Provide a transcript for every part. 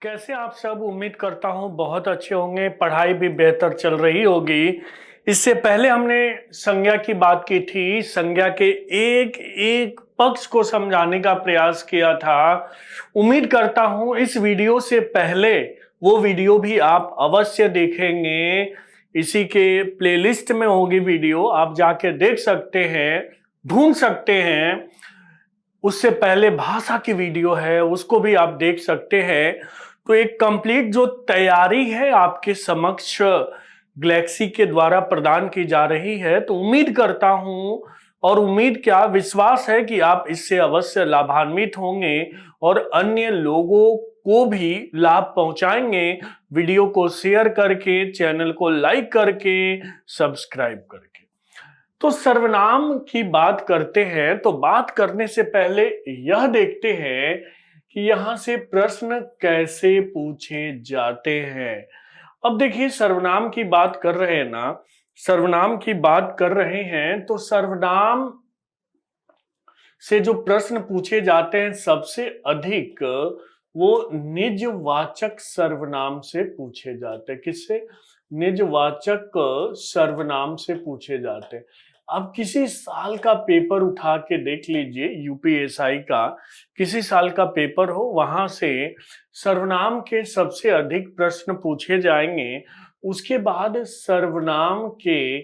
कैसे आप सब? उम्मीद करता हूँ बहुत अच्छे होंगे, पढ़ाई भी बेहतर चल रही होगी। इससे पहले हमने संज्ञा की बात की थी, संज्ञा के एक एक पक्ष को समझाने का प्रयास किया था। उम्मीद करता हूँ इस वीडियो से पहले वो वीडियो भी आप अवश्य देखेंगे। इसी के प्लेलिस्ट में होगी वीडियो, आप जाके देख सकते हैं, ढूंढ सकते हैं। उससे पहले भाषा की वीडियो है, उसको भी आप देख सकते हैं। तो एक कंप्लीट जो तैयारी है आपके समक्ष गैलेक्सी के द्वारा प्रदान की जा रही है, तो उम्मीद करता हूं और उम्मीद क्या विश्वास है कि आप इससे अवश्य लाभान्वित होंगे और अन्य लोगों को भी लाभ पहुंचाएंगे। वीडियो को शेयर करके, चैनल को लाइक करके, सब्सक्राइब करके। तो सर्वनाम की बात करते हैं, तो बात करने से पहले यह देखते हैं कि यहां से प्रश्न कैसे पूछे जाते हैं। अब देखिए, सर्वनाम की बात कर रहे हैं ना, सर्वनाम की बात कर रहे हैं, तो सर्वनाम से जो प्रश्न पूछे जाते हैं सबसे अधिक वो निजवाचक सर्वनाम से पूछे जाते हैं। किससे? निजवाचक सर्वनाम से पूछे जाते हैं। आप किसी साल का पेपर उठा के देख लीजिए, यूपीएसआई का किसी साल का पेपर हो, वहां से सर्वनाम के सबसे अधिक प्रश्न पूछे जाएंगे। उसके बाद सर्वनाम के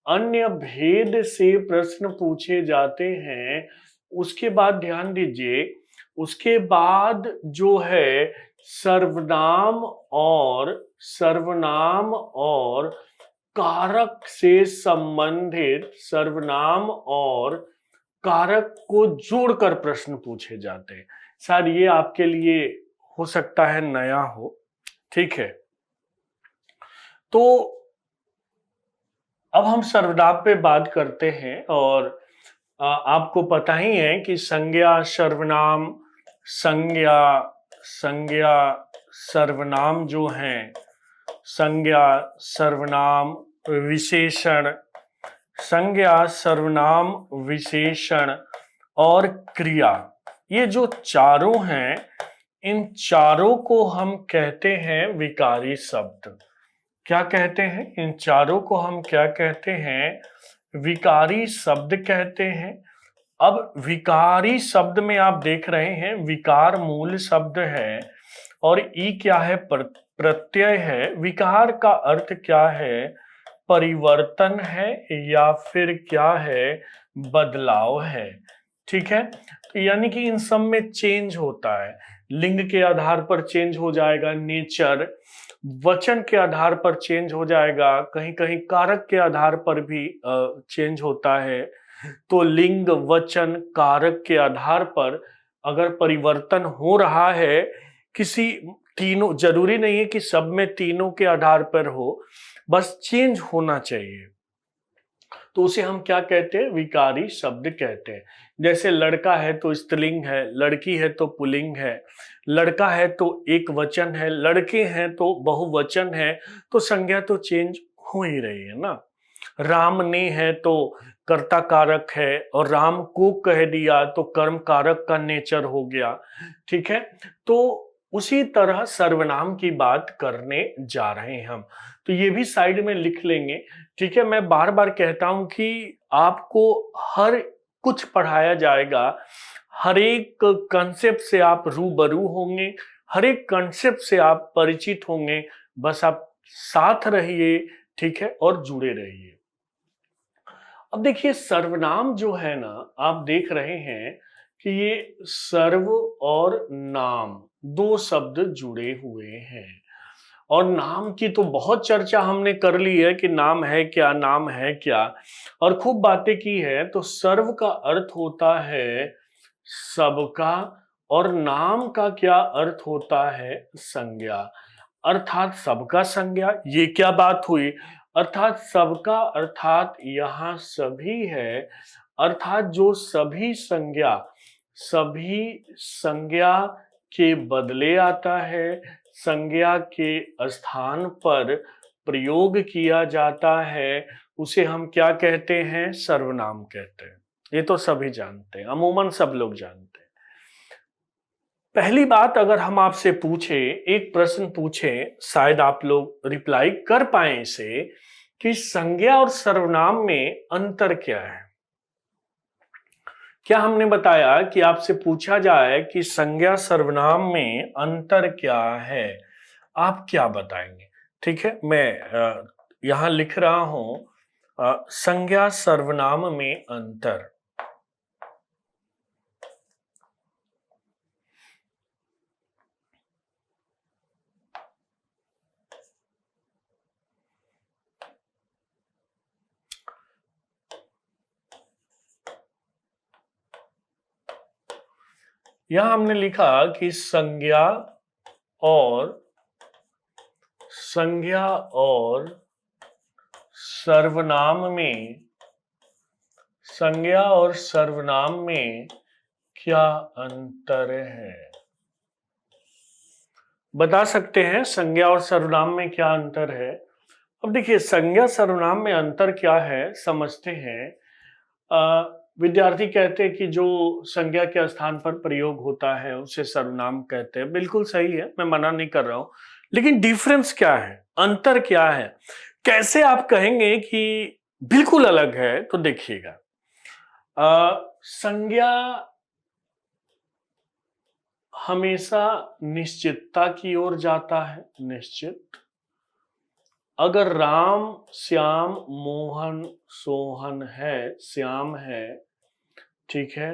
अन्य भेद से प्रश्न पूछे जाते हैं। उसके बाद ध्यान दीजिए, उसके बाद जो है सर्वनाम और कारक से संबंधित सर्वनाम और कारक को जोड़कर प्रश्न पूछे जाते हैं। शायद ये आपके लिए हो सकता है नया हो, ठीक है। तो अब हम सर्वनाम पे बात करते हैं और आपको पता ही है कि संज्ञा सर्वनाम, संज्ञा संज्ञा सर्वनाम जो हैं, संज्ञा सर्वनाम विशेषण, संज्ञा सर्वनाम विशेषण और क्रिया, ये जो चारों हैं, इन चारों को हम कहते हैं विकारी शब्द। क्या कहते हैं? इन चारों को हम क्या कहते हैं? विकारी शब्द कहते हैं। अब विकारी शब्द में आप देख रहे हैं, विकार मूल शब्द है और ई क्या है? प्रत्यय है। विकार का अर्थ क्या है? परिवर्तन है या फिर क्या है? बदलाव है। ठीक है, तो यानी कि इन सब में चेंज होता है। लिंग के आधार पर चेंज हो जाएगा नेचर, वचन के आधार पर चेंज हो जाएगा, कहीं कहीं कारक के आधार पर भी चेंज होता है। तो लिंग, वचन, कारक के आधार पर अगर परिवर्तन हो रहा है, किसी तीनों, जरूरी नहीं है कि सब में तीनों के आधार पर हो, बस चेंज होना चाहिए, तो उसे हम क्या कहते हैं? विकारी शब्द कहते हैं। जैसे लड़का है तो स्त्रीलिंग है, लड़की है तो पुल्लिंग है, लड़का है तो एक वचन है, लड़के हैं तो बहुवचन है, तो संज्ञा तो चेंज हो ही रही है ना। राम ने है तो कर्ता कारक है, और राम को कह दिया तो कर्म कारक का नेचर हो गया। ठीक है, तो उसी तरह सर्वनाम की बात करने जा रहे हैं हम, तो ये भी साइड में लिख लेंगे। ठीक है, मैं बार बार कहता हूं कि आपको हर कुछ पढ़ाया जाएगा, हर एक कंसेप्ट से आप रूबरू होंगे, हर एक कंसेप्ट से आप परिचित होंगे। बस आप साथ रहिए, ठीक है, और जुड़े रहिए। अब देखिए, सर्वनाम जो है ना, आप देख रहे हैं कि ये सर्व और नाम दो शब्द जुड़े हुए हैं। और नाम की तो बहुत चर्चा हमने कर ली है कि नाम है क्या, नाम है क्या, और खूब बातें की है। तो सर्व का अर्थ होता है सबका, और नाम का क्या अर्थ होता है? संज्ञा। अर्थात सबका संज्ञा, ये क्या बात हुई? अर्थात सबका अर्थात यहाँ सभी है, अर्थात जो सभी संज्ञा, सभी संज्ञा के बदले आता है, संज्ञा के स्थान पर प्रयोग किया जाता है, उसे हम क्या कहते हैं? सर्वनाम कहते हैं। ये तो सभी जानते हैं, अमूमन सब लोग जानते हैं। पहली बात, अगर हम आपसे पूछे, एक प्रश्न पूछे, शायद आप लोग रिप्लाई कर पाए इसे, कि संज्ञा और सर्वनाम में अंतर क्या है। क्या हमने बताया कि आपसे पूछा जाए कि संज्ञा सर्वनाम में अंतर क्या है, आप क्या बताएंगे। ठीक है, मैं यहां लिख रहा हूं संज्ञा सर्वनाम में अंतर। यहां हमने लिखा कि और संज्ञा और सर्वनाम में, संज्ञा और सर्वनाम में क्या अंतर है। बता सकते हैं संज्ञा और सर्वनाम में क्या अंतर है। अब देखिए, संज्ञा सर्वनाम में अंतर क्या है समझते हैं। विद्यार्थी कहते हैं कि जो संज्ञा के स्थान पर प्रयोग होता है उसे सर्वनाम कहते हैं। बिल्कुल सही है, मैं मना नहीं कर रहा हूं, लेकिन डिफरेंस क्या है, अंतर क्या है, कैसे आप कहेंगे कि बिल्कुल अलग है। तो देखिएगा, संज्ञा हमेशा निश्चितता की ओर जाता है, निश्चित। अगर राम श्याम मोहन सोहन है, श्याम है, ठीक है,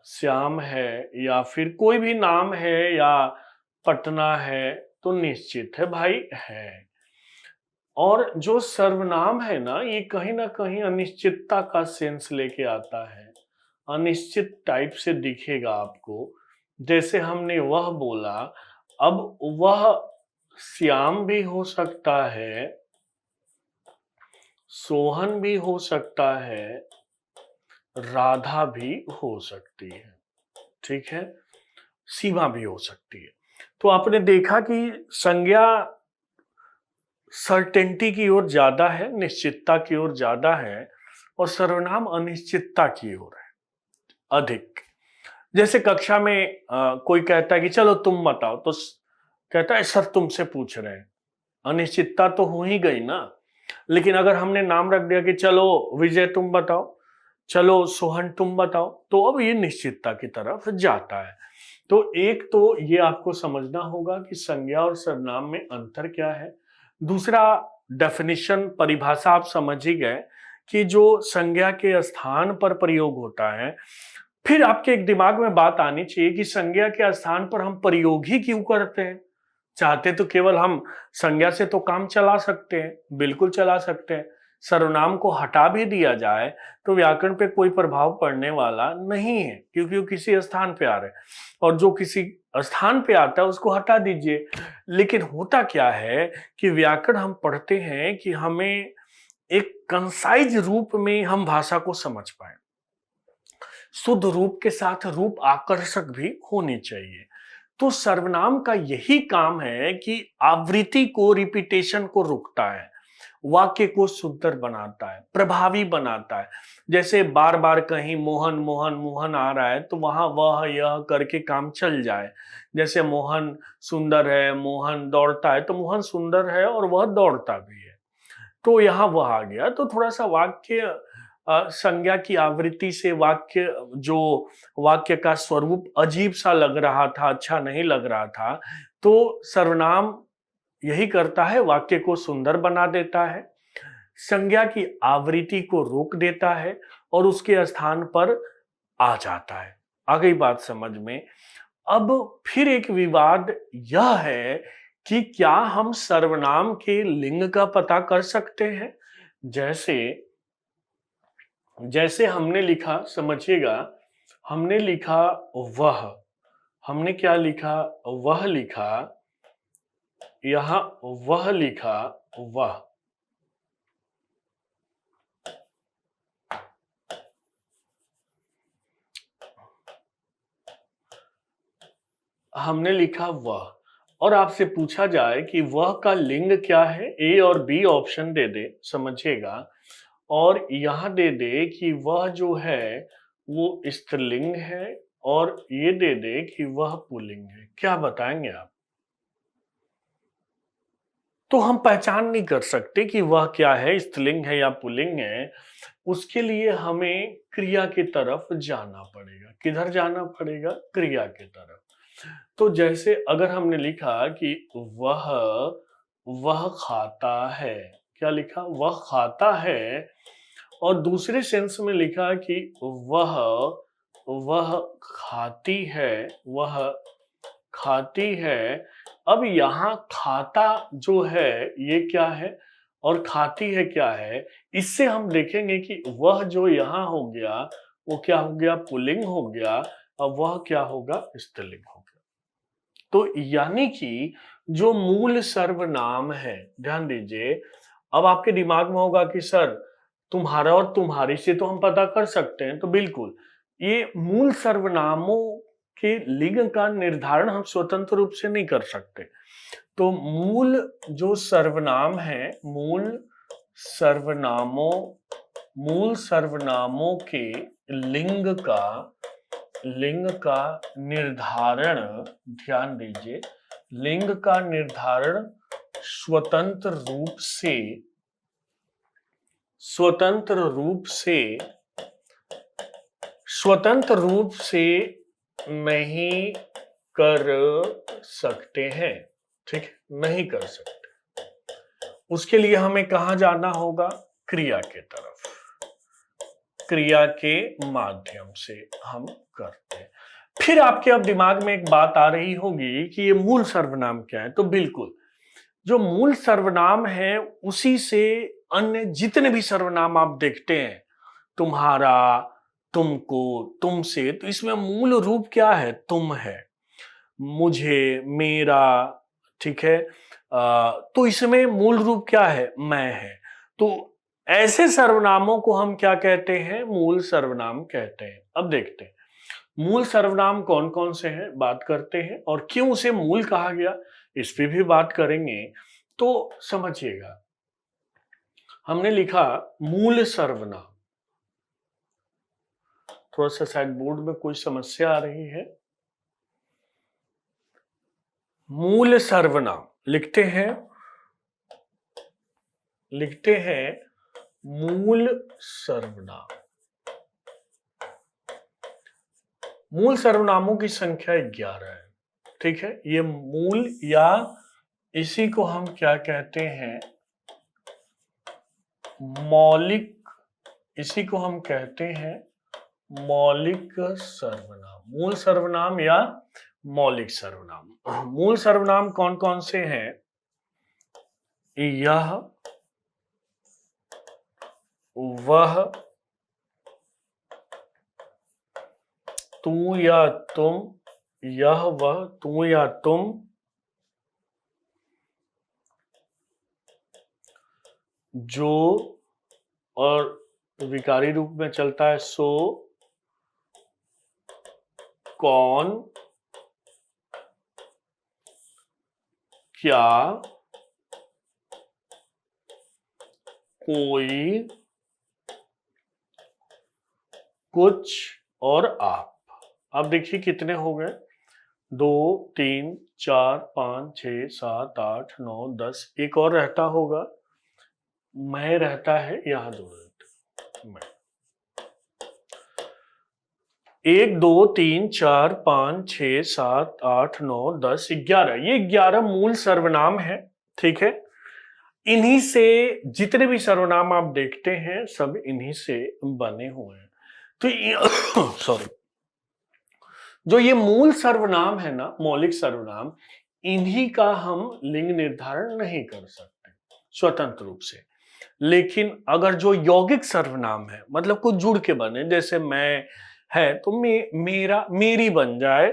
श्याम है, या फिर कोई भी नाम है, या पटना है, तो निश्चित है भाई, है। और जो सर्वनाम है ना कहीं अनिश्चितता का सेंस लेके आता है, अनिश्चित टाइप से दिखेगा आपको। जैसे हमने वह बोला, अब वह श्याम भी हो सकता है, सोहन भी हो सकता है, राधा भी हो सकती है, ठीक है, सीमा भी हो सकती है। तो आपने देखा कि संज्ञा सर्टेनिटी की ओर ज्यादा है, निश्चितता की ओर ज्यादा है, और सर्वनाम अनिश्चितता की ओर है, अधिक। जैसे कक्षा में कोई कहता है कि चलो तुम बताओ, तो कहता है सर तुमसे पूछ रहे हैं, अनिश्चितता तो हो ही गई ना। लेकिन अगर हमने नाम रख दिया कि चलो विजय तुम बताओ, चलो सोहन तुम बताओ, तो अब ये निश्चितता की तरफ जाता है। तो एक तो ये आपको समझना होगा कि संज्ञा और सर्वनाम में अंतर क्या है। दूसरा, डेफिनेशन, परिभाषा आप समझ ही गए कि जो संज्ञा के स्थान पर प्रयोग होता है। फिर आपके एक दिमाग में बात आनी चाहिए कि संज्ञा के स्थान पर हम प्रयोग ही क्यों करते हैं। चाहते तो केवल हम संज्ञा से तो काम चला सकते हैं, बिल्कुल चला सकते हैं। सर्वनाम को हटा भी दिया जाए तो व्याकरण पे कोई प्रभाव पड़ने वाला नहीं है, क्योंकि वो किसी स्थान पे आ रहे हैं, और जो किसी स्थान पे आता है उसको हटा दीजिए। लेकिन होता क्या है कि व्याकरण हम पढ़ते हैं कि हमें एक कंसाइज रूप में हम भाषा को समझ पाए, शुद्ध रूप के साथ रूप आकर्षक भी होनी चाहिए। तो सर्वनाम का यही काम है कि आवृत्ति को, रिपीटेशन को रोकता है, वाक्य को सुंदर बनाता है, प्रभावी बनाता है। जैसे बार बार कहीं मोहन मोहन मोहन आ रहा है तो वहां वह यह करके काम चल जाए। जैसे मोहन सुंदर है, मोहन दौड़ता है, तो मोहन सुंदर है और वह दौड़ता भी है, तो यहां वह आ गया। तो थोड़ा सा वाक्य संज्ञा की आवृत्ति से वाक्य, जो वाक्य का स्वरूप अजीब सा लग रहा था, अच्छा नहीं लग रहा था, तो सर्वनाम यही करता है, वाक्य को सुंदर बना देता है, संज्ञा की आवृत्ति को रोक देता है और उसके स्थान पर आ जाता है। आ गई बात समझ में। अब फिर एक विवाद यह है कि क्या हम सर्वनाम के लिंग का पता कर सकते हैं। जैसे जैसे हमने लिखा, समझिएगा, हमने लिखा वह, हमने क्या लिखा, वह लिखा, यहां वह लिखा, वह, हमने लिखा वह, और आपसे पूछा जाए कि वह का लिंग क्या है, ए और बी ऑप्शन दे दे, समझिएगा, और यहां दे दे कि वह जो है वो स्त्रीलिंग है और ये दे दे कि वह पुल्लिंग है, क्या बताएंगे आप? तो हम पहचान नहीं कर सकते कि वह क्या है, स्त्रीलिंग है या पुल्लिंग है। उसके लिए हमें क्रिया की तरफ जाना पड़ेगा। किधर जाना पड़ेगा? क्रिया की तरफ। तो जैसे अगर हमने लिखा कि वह खाता है, क्या लिखा? वह खाता है। और दूसरे सेंस में लिखा कि वह वह खाती है, वह खाती है। अब यहाँ खाता जो है ये क्या है और खाती है क्या है? इससे हम देखेंगे कि वह जो यहाँ हो गया वो क्या हो गया? पुल्लिंग हो गया। अब वह क्या होगा? स्त्रीलिंग हो गया। तो यानी कि जो मूल सर्वनाम है, ध्यान दीजिए, अब आपके दिमाग में होगा कि सर तुम्हारा और तुम्हारी से तो हम पता कर सकते हैं। तो बिल्कुल, ये मूल सर्वनामों के लिंग का निर्धारण हम स्वतंत्र रूप से नहीं कर सकते। तो मूल जो सर्वनाम है, सर्वनामों मूल सर्वनामों के लिंग का निर्धारण, ध्यान दीजिए, लिंग का निर्धारण स्वतंत्र रूप से नहीं कर सकते हैं। ठीक है, नहीं कर सकते। उसके लिए हमें कहां जाना होगा? क्रिया के तरफ। क्रिया के माध्यम से हम करते हैं। फिर आपके अब दिमाग में एक बात आ रही होगी कि ये मूल सर्वनाम क्या है। तो बिल्कुल, जो मूल सर्वनाम है उसी से अन्य जितने भी सर्वनाम आप देखते हैं, तुम्हारा, तुमको, तुमसे, तो इसमें मूल रूप क्या है? तुम है, मुझे, मेरा। ठीक है, तो इसमें मूल रूप क्या है? मैं है। तो ऐसे सर्वनामों को हम क्या कहते हैं? मूल सर्वनाम कहते हैं। अब देखते हैं मूल सर्वनाम कौन कौन से हैं, बात करते हैं, और क्यों उसे मूल कहा गया इस पे भी बात करेंगे। तो समझिएगा, हमने लिखा मूल सर्वनाम। थोड़ा सा शायद बोर्ड में कोई समस्या आ रही है। मूल सर्वनाम लिखते हैं मूल सर्वनाम। मूल सर्वनामों की संख्या 11 है। ठीक है, ये मूल, या इसी को हम क्या कहते हैं? मौलिक। इसी को हम कहते हैं मौलिक सर्वनाम। मूल सर्वनाम या मौलिक सर्वनाम। मूल सर्वनाम कौन कौन से हैं? यह, वह, तू या तुम, यह वह, तू या तुम, जो, और विकारी रूप में चलता है सो, कौन, क्या, कोई, कुछ और आप। अब देखिए कितने हो गए? 2, 3, 4, 5, 6, 7, 8, 9, 10। एक और रहता होगा, मैं रहता है, यहां 2 रहते मैं। 1, 2, 3, 4, 5, 6, 7, 8, 9, 10, 11। ये 11 मूल सर्वनाम है। ठीक है, इन्हीं से जितने भी सर्वनाम आप देखते हैं सब इन्हीं से बने हुए हैं। तो सॉरी, जो ये मूल सर्वनाम है ना, मौलिक सर्वनाम, इन्हीं का हम लिंग निर्धारण नहीं कर सकते स्वतंत्र रूप से। लेकिन अगर जो यौगिक सर्वनाम है, मतलब कुछ जुड़ के बने, जैसे मैं है तो मेरा, मेरी बन जाए,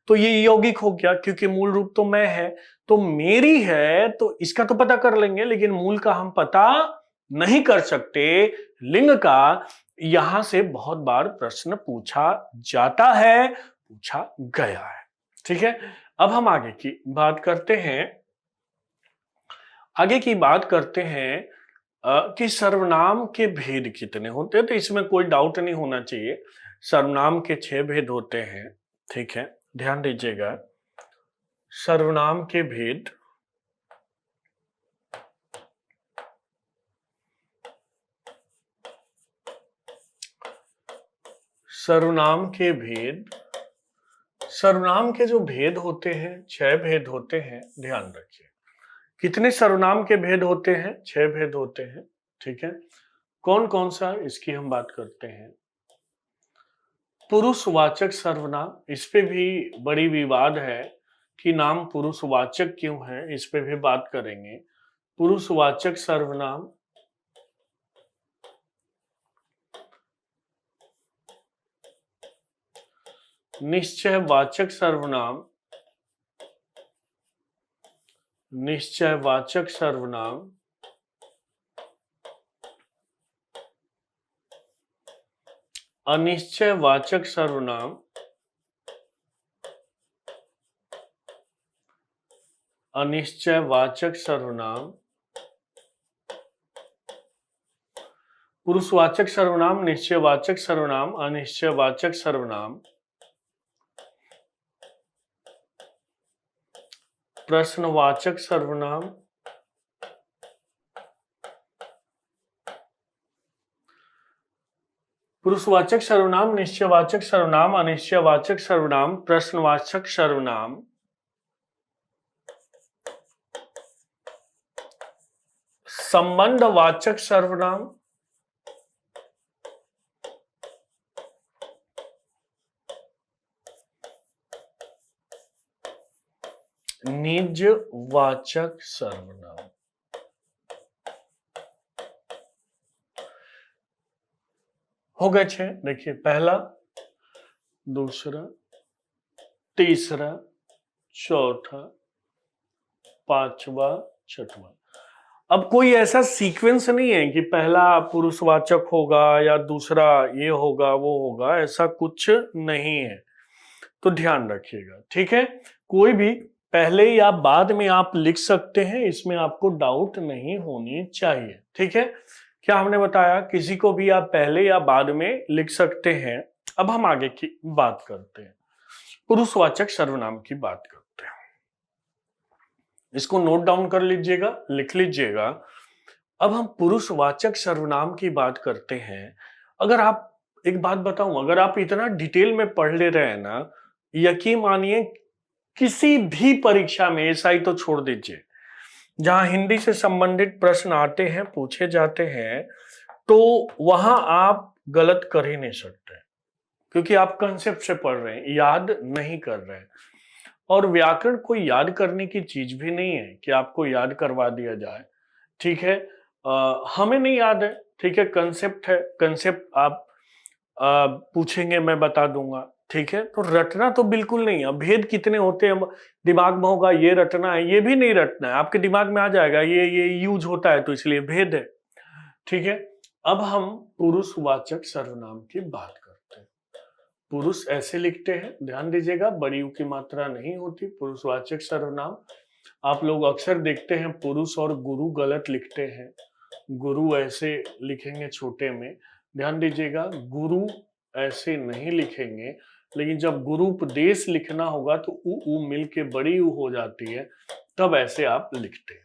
तो ये यौगिक हो गया, क्योंकि मूल रूप तो मैं है। तो मेरी है तो इसका तो पता कर लेंगे, लेकिन मूल का हम पता नहीं कर सकते। लिंग का यहां से बहुत बार प्रश्न पूछा जाता है, पूछा गया है। ठीक है, अब हम आगे की बात करते हैं। कि सर्वनाम के भेद कितने होते हैं। तो इसमें कोई डाउट नहीं होना चाहिए, सर्वनाम के 6 भेद होते हैं, ठीक है, ध्यान दीजिएगा। सर्वनाम के भेद, सर्वनाम के भेद, सर्वनाम के जो भेद होते हैं 6 भेद होते हैं, ध्यान रखिए। कितने सर्वनाम के भेद होते हैं? 6 भेद होते हैं, ठीक है। कौन कौन सा, इसकी हम बात करते हैं। पुरुषवाचक सर्वनाम, इस पे भी बड़ी विवाद है कि नाम पुरुषवाचक क्यों है, इस पे भी बात करेंगे। पुरुषवाचक सर्वनाम, निश्चयवाचक सर्वनाम, निश्चयवाचक सर्वनाम, अनिश्चयवाचक सर्वनाम, अनिश्चयवाचक सर्वनाम, पुरुषवाचक सर्वनाम, निश्चयवाचक सर्वनाम, अनिश्चयवाचक सर्वनाम, प्रश्नवाचक सर्वनाम, पुरुषवाचक सर्वनाम, निश्चयवाचक सर्वनाम, अनिश्चयवाचक सर्वनाम, प्रश्नवाचक सर्वनाम, संबंधवाचक सर्वनाम, निजवाचक सर्वनाम। हो गए 6। देखिए, पहला, दूसरा, तीसरा, चौथा, पांचवा, छठवां। अब कोई ऐसा सीक्वेंस नहीं है कि पहला पुरुषवाचक होगा या दूसरा ये होगा वो होगा, ऐसा कुछ नहीं है, तो ध्यान रखिएगा, ठीक है। कोई भी पहले या बाद में आप लिख सकते हैं, इसमें आपको डाउट नहीं होनी चाहिए, ठीक है। क्या हमने बताया, किसी को भी आप पहले या बाद में लिख सकते हैं। अब हम आगे की बात करते हैं, पुरुषवाचक सर्वनाम की बात करते हैं। इसको नोट डाउन कर लीजिएगा, लिख लीजिएगा। अब हम पुरुषवाचक सर्वनाम की बात करते हैं। अगर आप, एक बात बताऊं, अगर आप इतना डिटेल में पढ़ ले रहे हैं ना, यकीन मानिए किसी भी परीक्षा में, एसआई तो छोड़ दीजिए, जहां हिंदी से संबंधित प्रश्न आते हैं, पूछे जाते हैं, तो वहां आप गलत कर ही नहीं सकते, क्योंकि आप कंसेप्ट से पढ़ रहे हैं, याद नहीं कर रहे हैं। और व्याकरण कोई याद करने की चीज भी नहीं है कि आपको याद करवा दिया जाए, ठीक है। हमें नहीं याद है, ठीक है, कंसेप्ट है, कंसेप्ट आप पूछेंगे मैं बता दूंगा, ठीक है। तो रटना तो बिल्कुल नहीं है। भेद कितने होते हैं, दिमाग में होगा ये रटना है, ये भी नहीं रटना है, आपके दिमाग में आ जाएगा ये यूज होता है तो इसलिए भेद है, ठीक है। अब हम पुरुषवाचक सर्वनाम की बात करते हैं। पुरुष ऐसे लिखते हैं, ध्यान दीजिएगा, बड़ी यू की मात्रा नहीं होती। पुरुषवाचक सर्वनाम आप लोग अक्सर देखते हैं पुरुष और गुरु गलत लिखते हैं, गुरु ऐसे लिखेंगे छोटे में, ध्यान दीजिएगा, गुरु ऐसे नहीं लिखेंगे। लेकिन जब गुरुपदेश लिखना होगा तो उ मिल के बड़ी उ हो जाती है, तब ऐसे आप लिखते हैं,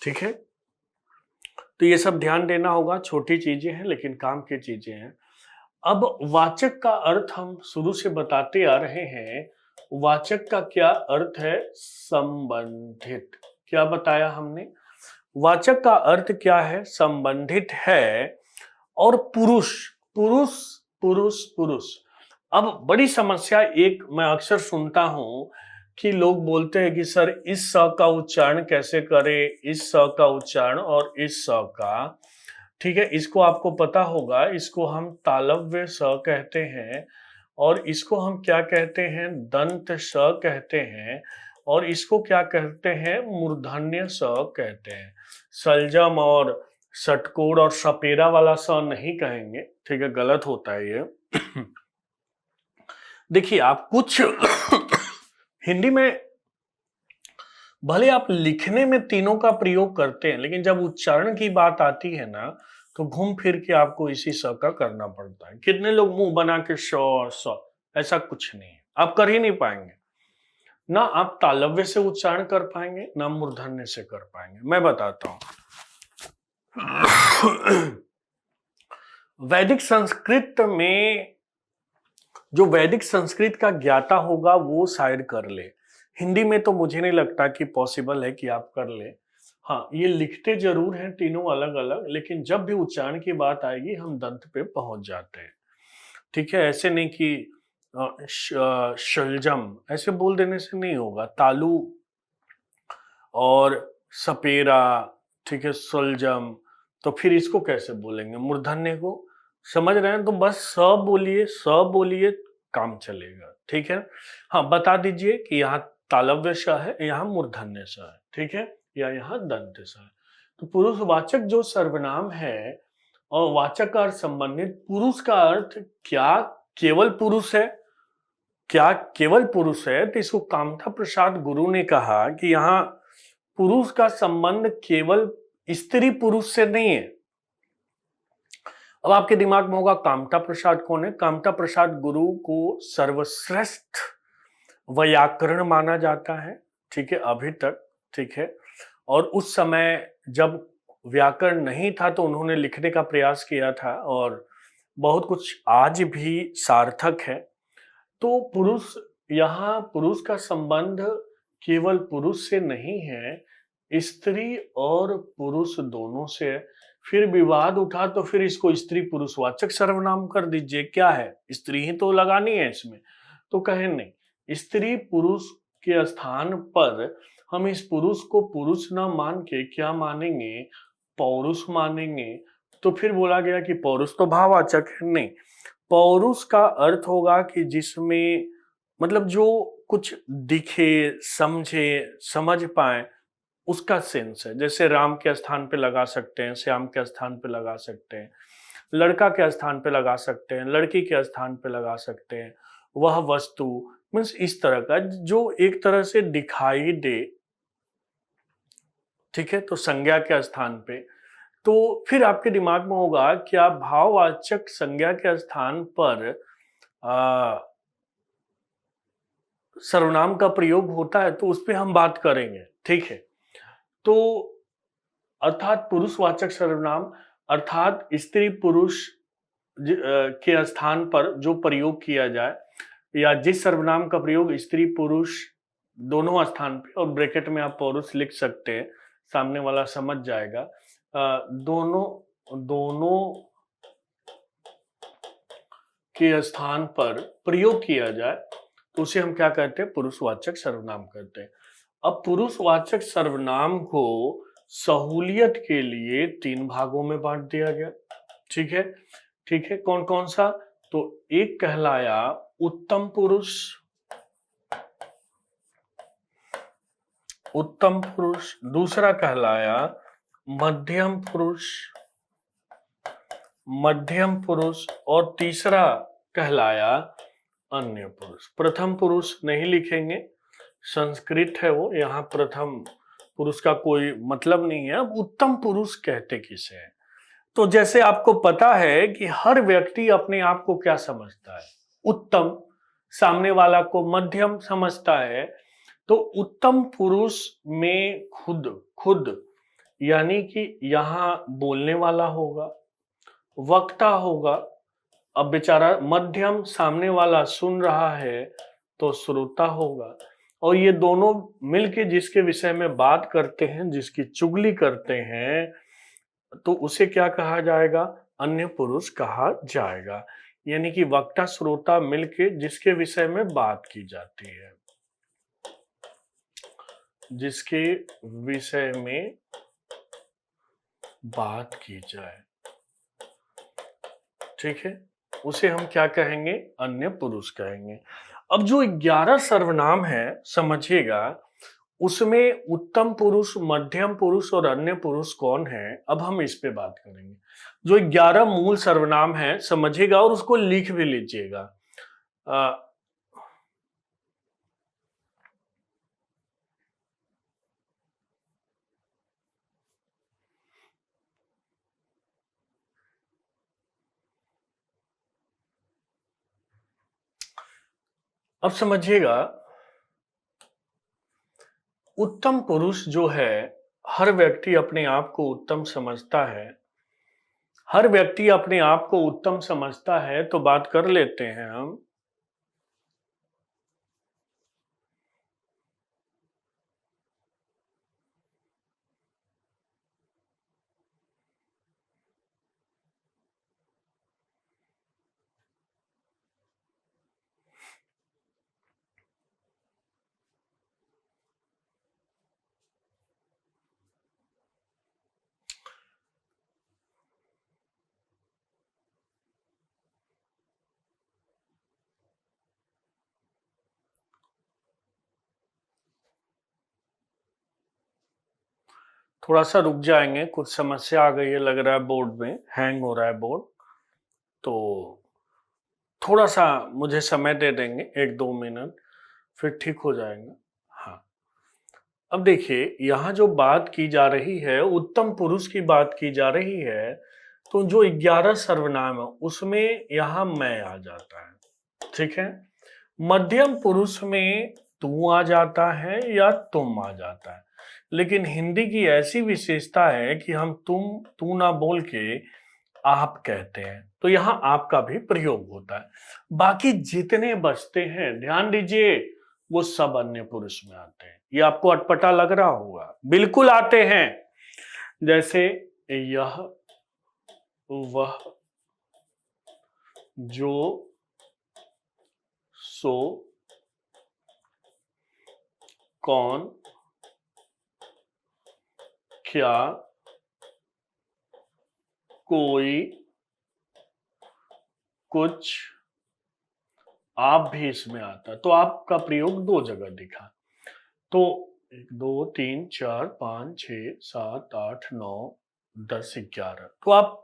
ठीक है। तो ये सब ध्यान देना होगा, छोटी चीजें हैं लेकिन काम की चीजें हैं। अब वाचक का अर्थ हम शुरू से बताते आ रहे हैं। वाचक का क्या अर्थ है? संबंधित। क्या बताया हमने? वाचक का अर्थ क्या है? संबंधित है। और पुरुष, पुरुष, पुरुष, पुरुष। अब बड़ी समस्या एक मैं अक्सर सुनता हूं कि लोग बोलते हैं कि सर इस स का उच्चारण कैसे करें, इस स का उच्चारण और इस स का, ठीक है। इसको आपको पता होगा, इसको हम तालव्य स कहते हैं और इसको हम क्या कहते हैं? दंत स कहते हैं और इसको क्या कहते हैं? मूर्धन्य स कहते हैं। सलजम और षटकोर और सपेरा वाला स नहीं कहेंगे, ठीक है, गलत होता है ये। देखिए, आप कुछ हिंदी में भले आप लिखने में तीनों का प्रयोग करते हैं, लेकिन जब उच्चारण की बात आती है ना, तो घूम फिर के आपको इसी स का करना पड़ता है। कितने लोग मुंह बना के स, ऐसा कुछ नहीं है, आप कर ही नहीं पाएंगे। ना आप तालव्य से उच्चारण कर पाएंगे, ना मूर्धन्य से कर पाएंगे। मैं बताता हूं। वैदिक संस्कृत में जो वैदिक संस्कृत का ज्ञाता होगा वो शायद कर ले। हिंदी में तो मुझे नहीं लगता कि पॉसिबल है कि आप कर ले। हाँ, ये लिखते जरूर हैं तीनों अलग अलग, लेकिन जब भी उच्चारण की बात आएगी हम दंत पे पहुंच जाते हैं। ठीक है, ऐसे नहीं कि शलजम ऐसे बोल देने से नहीं होगा। तालु और सपेरा, ठीक है, सुलजम, तो फिर इसको कैसे बोलेंगे मूर्धन्य को? समझ रहे हैं? तो बस स बोलिए, काम चलेगा। ठीक है, हाँ, बता दीजिए कि यहाँ तालव्य श है, यहाँ मूर्धन्य स है, ठीक है, या यहाँ दंत स है। तो पुरुषवाचक जो सर्वनाम है और वाचक का अर्थ संबंधित, पुरुष का अर्थ क्या केवल पुरुष है? क्या केवल पुरुष है? तो इसको कामथा प्रसाद गुरु ने कहा कि यहाँ पुरुष का संबंध केवल स्त्री पुरुष से नहीं है। अब आपके दिमाग में होगा कामता प्रसाद कौन है? कामता प्रसाद गुरु को सर्वश्रेष्ठ व्याकरण माना जाता है, ठीक है, अभी तक, ठीक है। और उस समय जब व्याकरण नहीं था तो उन्होंने लिखने का प्रयास किया था और बहुत कुछ आज भी सार्थक है। तो पुरुष, यहाँ पुरुष का संबंध केवल पुरुष से नहीं है, स्त्री और पुरुष दोनों से है। फिर विवाद उठा तो फिर इसको स्त्री पुरुषवाचक सर्वनाम कर दीजिए, क्या है, स्त्री ही तो लगानी है इसमें। तो कहे नहीं, स्त्री पुरुष के स्थान पर हम इस पुरुष को पुरुष न मान के क्या मानेंगे, पौरुष मानेंगे। तो फिर बोला गया कि पौरुष तो भाववाचक है। नहीं, पौरुष का अर्थ होगा कि जिसमें मतलब जो कुछ दिखे, समझे, समझ पाए, उसका सेंस है। जैसे राम के स्थान पे लगा सकते हैं, श्याम के स्थान पे लगा सकते हैं, लड़का के स्थान पे लगा सकते हैं, लड़की के स्थान पे लगा सकते हैं। वह वस्तु मीन्स इस तरह का जो एक तरह से दिखाई दे, ठीक है, तो संज्ञा के स्थान पे। तो फिर आपके दिमाग में होगा क्या भाववाचक संज्ञा के स्थान पर आ, सर्वनाम का प्रयोग होता है, तो उस पर हम बात करेंगे, ठीक है। तो अर्थात पुरुषवाचक सर्वनाम अर्थात स्त्री पुरुष के स्थान पर जो प्रयोग किया जाए, या जिस सर्वनाम का प्रयोग स्त्री पुरुष दोनों स्थान पे, और ब्रैकेट में आप पौरुष लिख सकते हैं, सामने वाला समझ जाएगा, दोनों दोनों के स्थान पर प्रयोग किया जाए तो उसे हम क्या कहते हैं? पुरुषवाचक सर्वनाम कहते हैं। अब पुरुषवाचक सर्वनाम को सहूलियत के लिए 3 भागों में बांट दिया गया, ठीक है, ठीक है। कौन कौन सा? तो एक कहलाया उत्तम पुरुष, उत्तम पुरुष, दूसरा कहलाया मध्यम पुरुष, मध्यम पुरुष, और तीसरा कहलाया अन्य पुरुष। प्रथम पुरुष नहीं लिखेंगे, संस्कृत है वो, यहाँ प्रथम पुरुष का कोई मतलब नहीं है। अब उत्तम पुरुष कहते किसे हैं? तो जैसे आपको पता है कि हर व्यक्ति अपने आप को क्या समझता है? उत्तम। सामने वाला को मध्यम समझता है। तो उत्तम पुरुष में खुद खुद यानी कि यहाँ बोलने वाला होगा, वक्ता होगा। अब बेचारा मध्यम, सामने वाला सुन रहा है तो श्रोता होगा। और ये दोनों मिलके जिसके विषय में बात करते हैं, जिसकी चुगली करते हैं, तो उसे क्या कहा जाएगा? अन्य पुरुष कहा जाएगा। यानी कि वक्ता श्रोता मिलके जिसके विषय में बात की जाती है, जिसके विषय में बात की जाए, ठीक है, उसे हम क्या कहेंगे? अन्य पुरुष कहेंगे। अब जो 11 सर्वनाम है, समझिएगा, उसमें उत्तम पुरुष, मध्यम पुरुष और अन्य पुरुष कौन है? अब हम इस पे बात करेंगे। जो 11 मूल सर्वनाम है, समझिएगा और उसको लिख भी लीजिएगा। अब समझिएगा, उत्तम पुरुष जो है, हर व्यक्ति अपने आप को उत्तम समझता है। हर व्यक्ति अपने आप को उत्तम समझता है, तो बात कर लेते हैं हम। थोड़ा सा रुक जाएंगे, कुछ समस्या आ गई है, लग रहा है बोर्ड में हैंग हो रहा है बोर्ड, तो थोड़ा सा मुझे समय दे देंगे, 1-2 मिनट, फिर ठीक हो जाएगा। हाँ, अब देखिए, यहाँ जो बात की जा रही है, उत्तम पुरुष की बात की जा रही है, तो जो 11 सर्वनाम है उसमें यहाँ मैं आ जाता है, ठीक है। मध्यम पुरुष में तू आ जाता है या तुम आ जाता है, लेकिन हिंदी की ऐसी विशेषता है कि हम तुम तू ना बोल के आप कहते हैं, तो यहाँ आपका भी प्रयोग होता है। बाकी जितने बचते हैं, ध्यान दीजिए, वो सब अन्य पुरुष में आते हैं। ये आपको अटपटा लग रहा होगा, बिल्कुल आते हैं। जैसे यह, वह, जो, सो, कौन, क्या, कोई, कुछ, आप भी इसमें आता है। तो आपका प्रयोग 2 जगह दिखा। तो 1 2 3 4 5 6 7 8 9 10 11, तो आप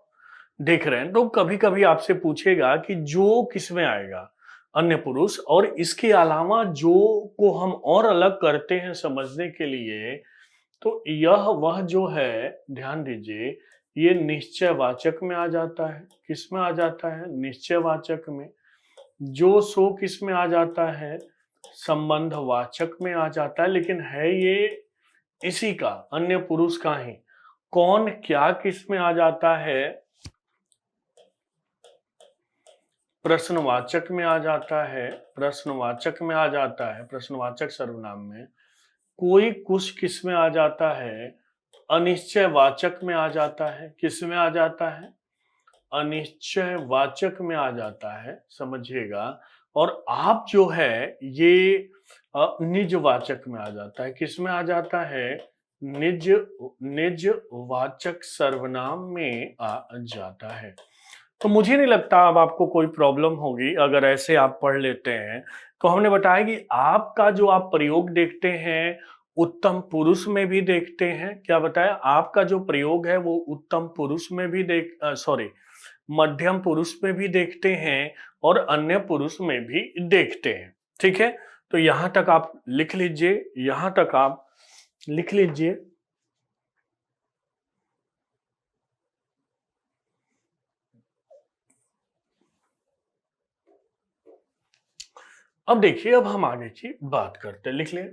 देख रहे हैं। तो कभी कभी आपसे पूछेगा कि जो किस में आएगा, अन्य पुरुष, और इसके अलावा जो को हम और अलग करते हैं समझने के लिए, तो यह वह जो है, ध्यान दीजिए, ये निश्चयवाचक में आ जाता है। किस में आ जाता है? निश्चयवाचक में। जो सो किस में आ जाता है? संबंधवाचक में आ जाता है, लेकिन है ये इसी का, अन्य पुरुष का ही। कौन क्या किस में आ जाता है? प्रश्नवाचक में आ जाता है। प्रश्नवाचक में आ जाता है, प्रश्नवाचक सर्वनाम में। कोई कुछ किस में आ जाता है? अनिश्चयवाचक में आ जाता है। किस में आ जाता है? अनिश्चयवाचक में आ जाता है, समझिएगा। और आप जो है ये निजवाचक में आ जाता है। किस में आ जाता है? निज निजवाचक सर्वनाम में आ जाता है। तो मुझे नहीं लगता अब आपको कोई प्रॉब्लम होगी अगर ऐसे आप पढ़ लेते हैं। तो हमने बताया कि आपका जो आप प्रयोग देखते हैं, उत्तम पुरुष में भी देखते हैं। क्या बताया? आपका जो प्रयोग है वो उत्तम पुरुष में भी सॉरी, मध्यम पुरुष में भी देखते हैं और अन्य पुरुष में भी देखते हैं। ठीक है, तो यहां तक आप लिख लीजिए, यहां तक आप लिख लीजिए। अब देखिए, अब हम आगे की बात करते हैं, लिख लें।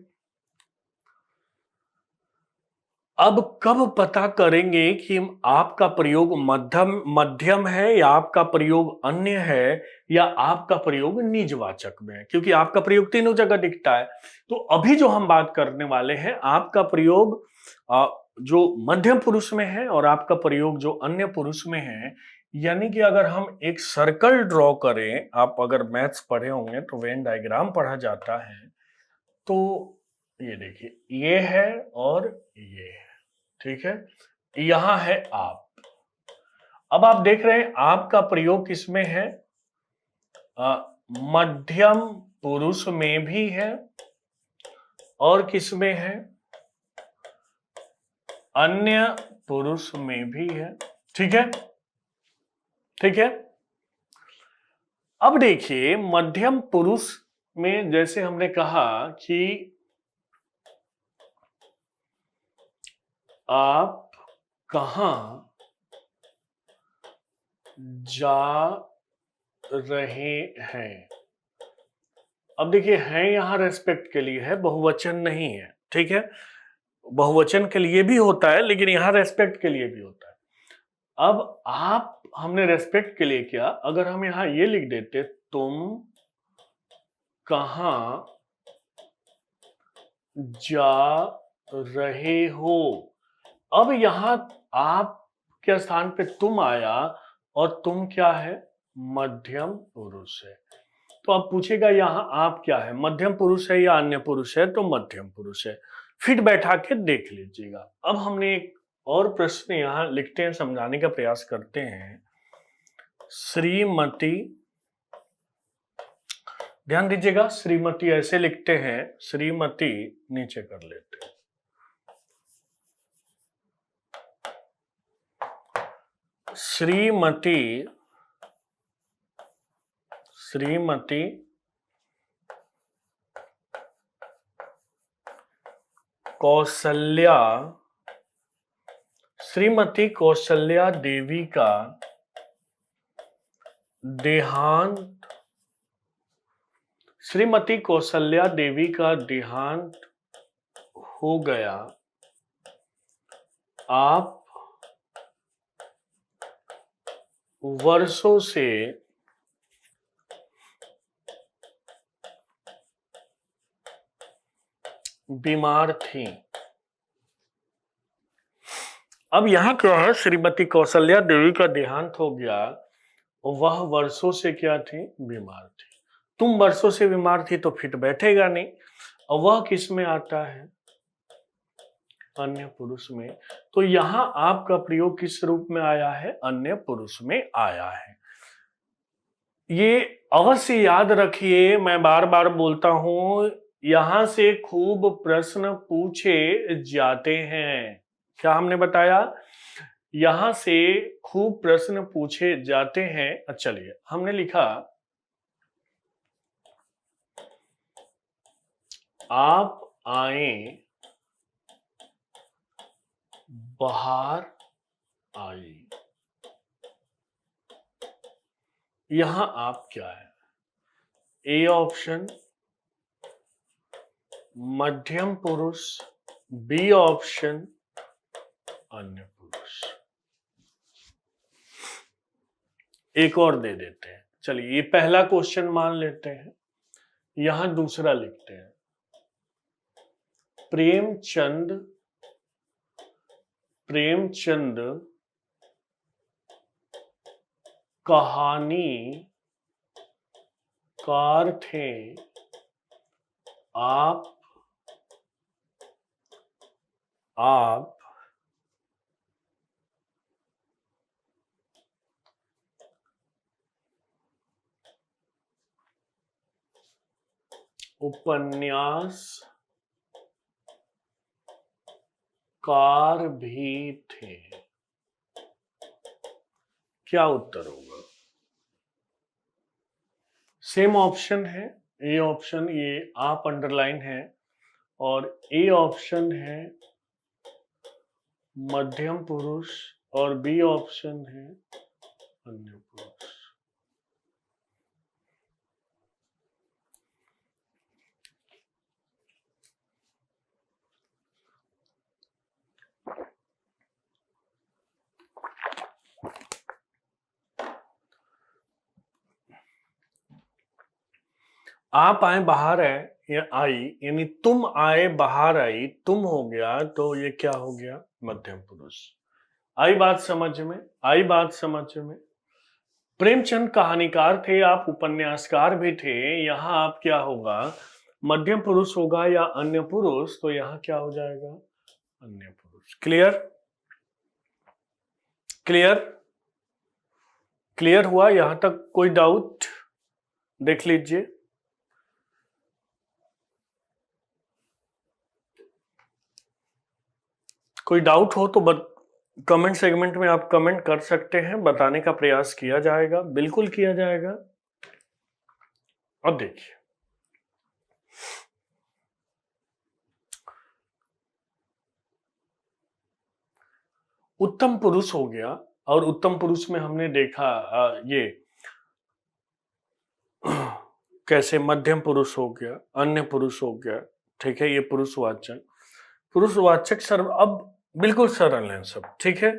अब कब पता करेंगे कि आपका प्रयोग मध्यम मध्यम है या आपका प्रयोग अन्य है या आपका प्रयोग निजवाचक में है? क्योंकि आपका प्रयोग तीनों जगह दिखता है। तो अभी जो हम बात करने वाले हैं, आपका प्रयोग जो मध्यम पुरुष में है और आपका प्रयोग जो अन्य पुरुष में है। यानी कि अगर हम एक सर्कल ड्रॉ करें, आप अगर मैथ्स पढ़े होंगे तो वेन डायग्राम पढ़ा जाता है, तो ये देखिए, ये है और ये है, ठीक है। यहां है आप। अब आप देख रहे हैं आपका प्रयोग किसमें है? मध्यम पुरुष में भी है और किसमें है? अन्य पुरुष में भी है। ठीक है, ठीक है। अब देखिए, मध्यम पुरुष में जैसे हमने कहा कि आप कहां जा रहे हैं, अब देखिए है यहाँ रेस्पेक्ट के लिए है, बहुवचन नहीं है, ठीक है। बहुवचन के लिए भी होता है लेकिन यहाँ रेस्पेक्ट के लिए भी होता है। अब आप हमने रेस्पेक्ट के लिए किया, अगर हम यहाँ ये लिख देते तुम कहाँ जा रहे हो, अब यहां आप के स्थान पे तुम आया और तुम क्या है, मध्यम पुरुष है। तो अब पूछेगा यहां आप क्या है, मध्यम पुरुष है या अन्य पुरुष है, तो मध्यम पुरुष है। फिर बैठा के देख लीजिएगा। अब हमने एक और प्रश्न यहां लिखते हैं, समझाने का प्रयास करते हैं। श्रीमती, ध्यान दीजिएगा, श्रीमती ऐसे लिखते हैं, श्रीमती नीचे कर लेते हैं। श्रीमती, श्रीमती कौशल्या, श्रीमती कौशल्या देवी का देहांत, श्रीमती कौशल्या देवी का देहांत हो गया। आप वर्षों से बीमार थी। अब यहां क्या है, श्रीमती कौशल्या देवी का देहांत हो गया, वह वर्षों से क्या थी, बीमार थी। तुम वर्षों से बीमार थी तो फिट बैठेगा नहीं, और वह किस में आता है, अन्य पुरुष में। तो यहां आपका प्रयोग किस रूप में आया है, अन्य पुरुष में आया है। ये अवश्य याद रखिए, मैं बार बार बोलता हूं, यहां से खूब प्रश्न पूछे जाते हैं। क्या हमने बताया, यहां से खूब प्रश्न पूछे जाते हैं। चलिए हमने लिखा आप आए, बाहर आई। यहां आप क्या है, ए ऑप्शन मध्यम पुरुष, बी ऑप्शन अन्य पुरुष। एक और दे देते हैं, चलिए ये पहला क्वेश्चन मान लेते हैं, यहां दूसरा लिखते हैं। प्रेमचंद, प्रेमचंद कहानीकार थे, आप उपन्यासकार भी थे। क्या उत्तर होगा, सेम ऑप्शन है, ए ऑप्शन, ये आप अंडरलाइन है, और ए ऑप्शन है मध्यम पुरुष, और बी ऑप्शन है अन्य पुरुष। आप आए बाहर है, या आई, यानी तुम आए बाहर आई, तुम हो गया, तो ये क्या हो गया, मध्यम पुरुष। आई बात समझ में, आई बात समझ में। प्रेमचंद कहानीकार थे, आप उपन्यासकार भी थे, यहां आप क्या होगा, मध्यम पुरुष होगा या अन्य पुरुष, तो यहां क्या हो जाएगा, अन्य पुरुष। क्लियर, क्लियर, क्लियर हुआ यहां तक, कोई डाउट, देख लीजिए। कोई डाउट हो तो कमेंट सेगमेंट में आप कमेंट कर सकते हैं, बताने का प्रयास किया जाएगा, बिल्कुल किया जाएगा। अब देखिए, उत्तम पुरुष हो गया, और उत्तम पुरुष में हमने देखा ये कैसे मध्यम पुरुष हो गया, अन्य पुरुष हो गया, ठीक है, ये पुरुषवाचक। पुरुषवाचक सर्व अब बिल्कुल सरल हैं सब, ठीक है,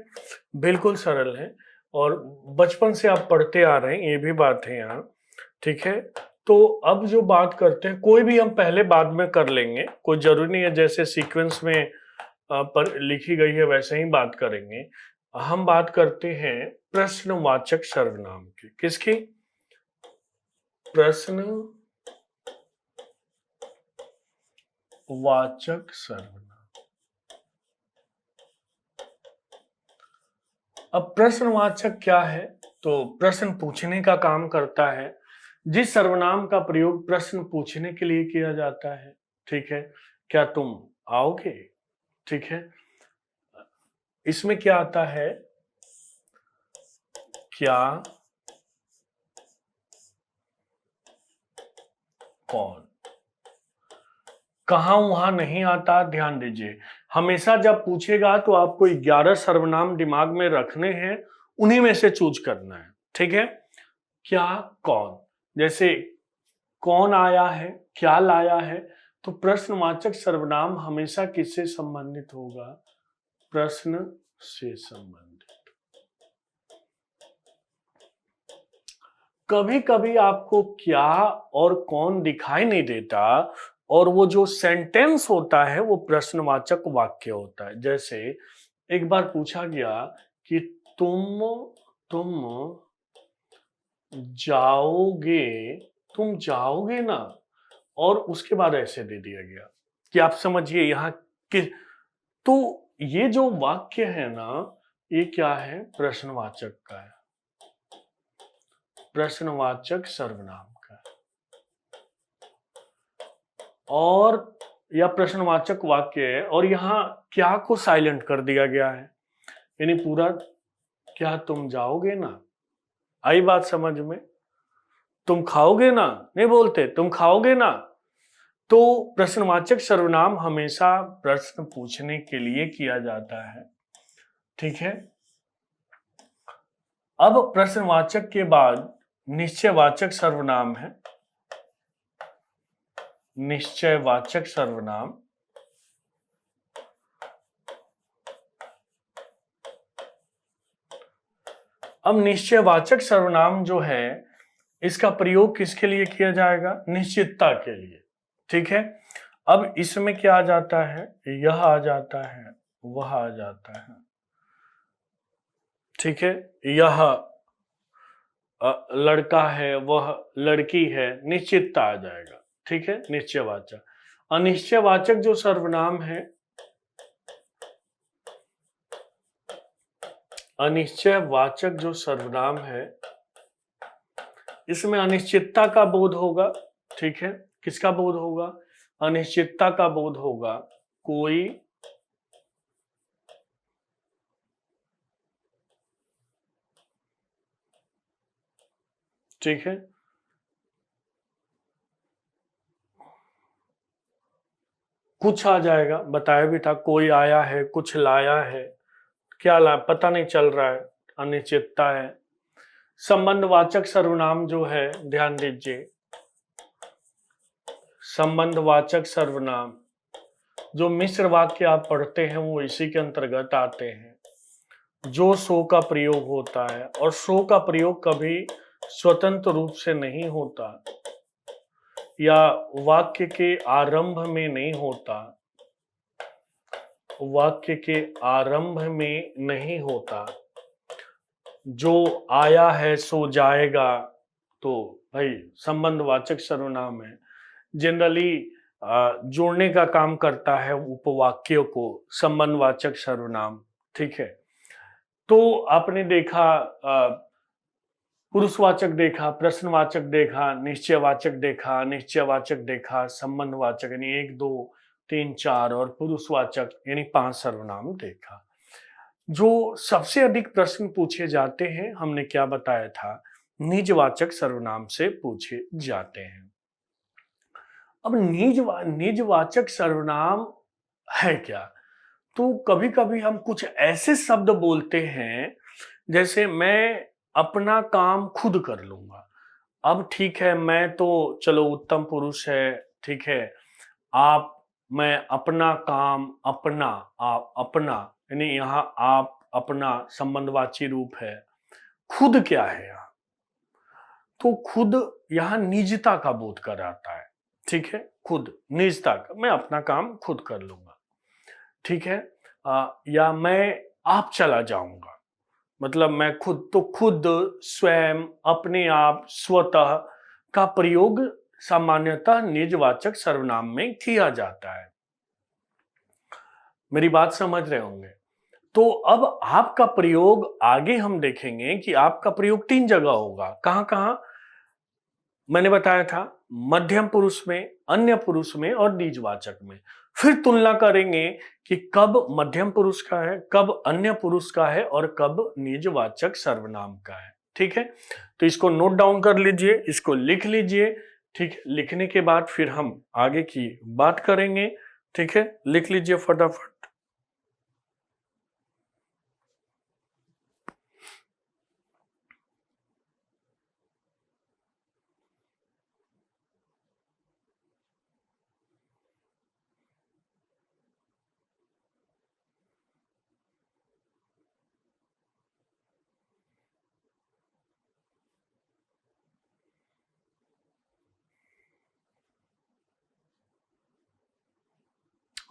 बिल्कुल सरल है और बचपन से आप पढ़ते आ रहे हैं, ये भी बात है यहाँ, ठीक है। तो अब जो बात करते हैं, कोई भी हम पहले बाद में कर लेंगे, कोई जरूरी नहीं है जैसे सीक्वेंस में पर लिखी गई है वैसे ही बात करेंगे। हम बात करते हैं प्रश्नवाचक सर्वनाम की, किसकी? प्रश्नवाचक सर्वनाम। अब प्रश्नवाचक क्या है? तो प्रश्न पूछने का काम करता है, जिस सर्वनाम का प्रयोग प्रश्न पूछने के लिए किया जाता है, ठीक है। क्या तुम आओगे? ठीक है, इसमें क्या आता है? क्या, कौन, कहां वहां नहीं आता। ध्यान दीजिए, हमेशा जब पूछेगा तो आपको 11 सर्वनाम दिमाग में रखने हैं, उन्हीं में से चूज करना है, ठीक है। क्या, कौन, जैसे कौन आया है, क्या लाया है, तो प्रश्नवाचक सर्वनाम हमेशा किससे संबंधित होगा? प्रश्न से संबंधित। कभी कभी आपको क्या और कौन दिखाई नहीं देता और वो जो सेंटेंस होता है वो प्रश्नवाचक वाक्य होता है। जैसे एक बार पूछा गया कि तुम जाओगे, तुम जाओगे ना, और उसके बाद ऐसे दे दिया गया कि आप समझिए यहाँ कि, तो ये जो वाक्य है ना, ये क्या है? प्रश्नवाचक का है, प्रश्नवाचक सर्वनाम का, और या प्रश्नवाचक वाक्य है, और यहाँ क्या को साइलेंट कर दिया गया है, यानी पूरा क्या तुम जाओगे ना। आई बात समझ में? तुम खाओगे ना नहीं बोलते, तुम खाओगे ना। तो प्रश्नवाचक सर्वनाम हमेशा प्रश्न पूछने के लिए किया जाता है, ठीक है। अब प्रश्नवाचक के बाद निश्चयवाचक सर्वनाम है, निश्चयवाचक सर्वनाम। अब निश्चयवाचक सर्वनाम जो है, इसका प्रयोग किसके लिए किया जाएगा? निश्चितता के लिए, ठीक है। अब इसमें क्या आ जाता है? यह आ जाता है, वह आ जाता है, ठीक है। यह लड़का है, वह लड़की है, निश्चितता आ जाएगा, ठीक है, निश्चयवाचक। अनिश्चयवाचक जो सर्वनाम है, अनिश्चयवाचक जो सर्वनाम है, इसमें अनिश्चितता का बोध होगा, ठीक है। किसका बोध होगा? अनिश्चितता का बोध होगा। कोई ठीक है, कुछ आ जाएगा, बताया भी था, कोई आया है, कुछ लाया है, क्या ला पता नहीं चल रहा है, अनिश्चितता है। संबंधवाचक सर्वनाम जो है, ध्यान दीजिए, संबंधवाचक सर्वनाम जो मिश्र वाक्य आप पढ़ते हैं वो इसी के अंतर्गत आते हैं। जो सो का प्रयोग होता है, और सो का प्रयोग कभी स्वतंत्र रूप से नहीं होता, या वाक्य के आरंभ में नहीं होता, वाक्य के आरंभ में नहीं होता। जो आया है सो जाएगा, तो भाई संबंधवाचक सर्वनाम है। जनरली जोड़ने का काम करता है उपवाक्यों को संबंधवाचक सर्वनाम, ठीक है। तो आपने देखा पुरुषवाचक देखा, प्रश्नवाचक देखा, निश्चयवाचक देखा, निश्चयवाचक देखा, संबंधवाचक यानी 1 2 3 4 और पुरुषवाचक यानी 5 सर्वनाम देखा। जो सबसे अधिक प्रश्न पूछे जाते हैं, हमने क्या बताया था? निजवाचक सर्वनाम से पूछे जाते हैं। अब निजवाचक सर्वनाम है क्या? तो कभी कभी हम कुछ ऐसे शब्द बोलते हैं, जैसे मैं अपना काम खुद कर लूंगा, अब ठीक है, मैं तो चलो उत्तम पुरुष है, ठीक है। आप, मैं, अपना काम, अपना, आप, अपना, यानी यहाँ आप, अपना संबंधवाची रूप है। खुद क्या है यहाँ? तो खुद यहाँ निजता का बोध कराता है, ठीक है। खुद, निजता का, मैं अपना काम खुद कर लूंगा, ठीक है। या मैं आप चला जाऊंगा, मतलब मैं खुद, तो खुद, स्वयं, अपने आप, स्वतः का प्रयोग सामान्यतः निजवाचक सर्वनाम में किया जाता है। मेरी बात समझ रहे होंगे। तो अब आपका प्रयोग आगे हम देखेंगे कि आपका प्रयोग 3 जगह होगा। कहां कहां? मैंने बताया था, मध्यम पुरुष में, अन्य पुरुष में और निजवाचक में। फिर तुलना करेंगे कि कब मध्यम पुरुष का है, कब अन्य पुरुष का है और कब निजवाचक सर्वनाम का है, ठीक है। तो इसको नोट डाउन कर लीजिए, इसको लिख लीजिए, ठीक है। लिखने के बाद फिर हम आगे की बात करेंगे, ठीक है। लिख लीजिए फटाफट।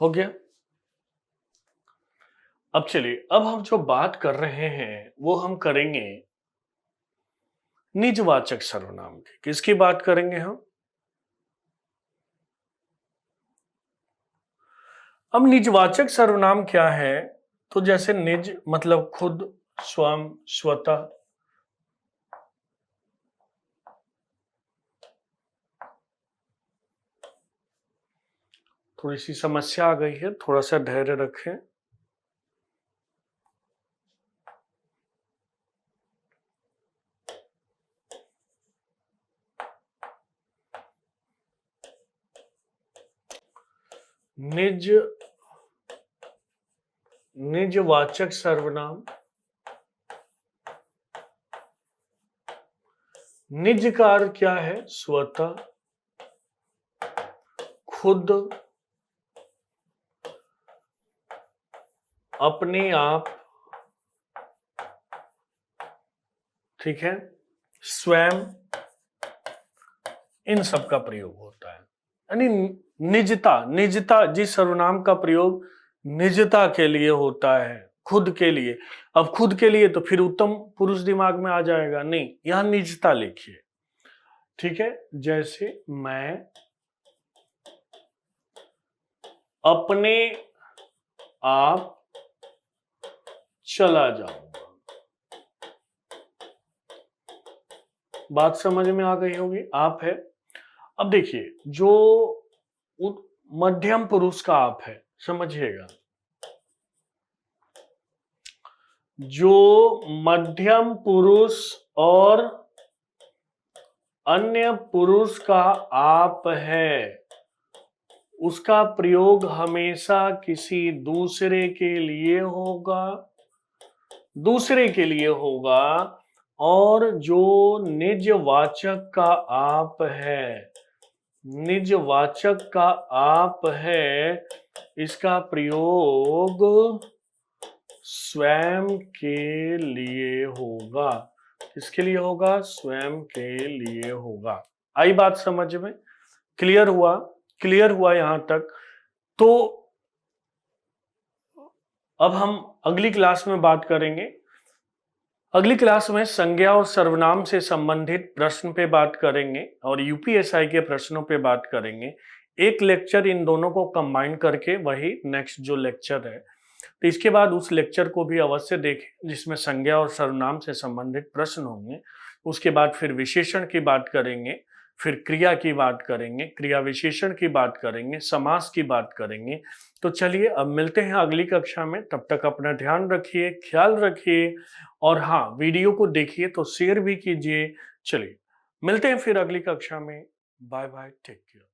हो गया? अब चलिए, अब हम जो बात कर रहे हैं वो हम करेंगे निजवाचक सर्वनाम की। किसकी बात करेंगे हम? अब निजवाचक सर्वनाम क्या है? तो जैसे निज मतलब खुद, स्वयं, स्वतः। थोड़ी सी समस्या आ गई है, थोड़ा सा धैर्य रखें। निज, निजवाचक सर्वनाम, निज का अर्थ क्या है? स्वतः, खुद, अपने आप, ठीक है, स्वयं, इन सब का प्रयोग होता है। यानी निजता, निजता, जिस सर्वनाम का प्रयोग निजता के लिए होता है, खुद के लिए। अब खुद के लिए तो फिर उत्तम पुरुष दिमाग में आ जाएगा, नहीं, यहां निजता लिखिए, ठीक है। जैसे मैं अपने आप चला जाऊंगा। बात समझ में आ गई होगी? आप है। अब देखिए, जो मध्यम पुरुष का आप है, समझिएगा, जो मध्यम पुरुष और अन्य पुरुष का आप है, उसका प्रयोग हमेशा किसी दूसरे के लिए होगा, दूसरे के लिए होगा। और जो निजवाचक का आप है, निजवाचक का आप है, इसका प्रयोग स्वयं के लिए होगा। किसके लिए होगा? स्वयं के लिए होगा। आई बात समझ में? क्लियर हुआ? क्लियर हुआ यहां तक? तो अब हम अगली क्लास में बात करेंगे। अगली क्लास में संज्ञा और सर्वनाम से संबंधित प्रश्न पे बात करेंगे और यूपीएसआई के प्रश्नों पे बात करेंगे। एक लेक्चर इन दोनों को कंबाइन करके वही नेक्स्ट जो लेक्चर है, तो इसके बाद उस लेक्चर को भी अवश्य देखें जिसमें संज्ञा और सर्वनाम से संबंधित प्रश्न होंगे। उसके बाद फिर विशेषण की बात करेंगे, फिर क्रिया की बात करेंगे, क्रिया विशेषण की बात करेंगे, समास की बात करेंगे। तो चलिए, अब मिलते हैं अगली कक्षा में। तब तक अपना ध्यान रखिए, ख्याल रखिए और हाँ, वीडियो को देखिए तो शेयर भी कीजिए। चलिए, मिलते हैं फिर अगली कक्षा में। Bye bye, take care.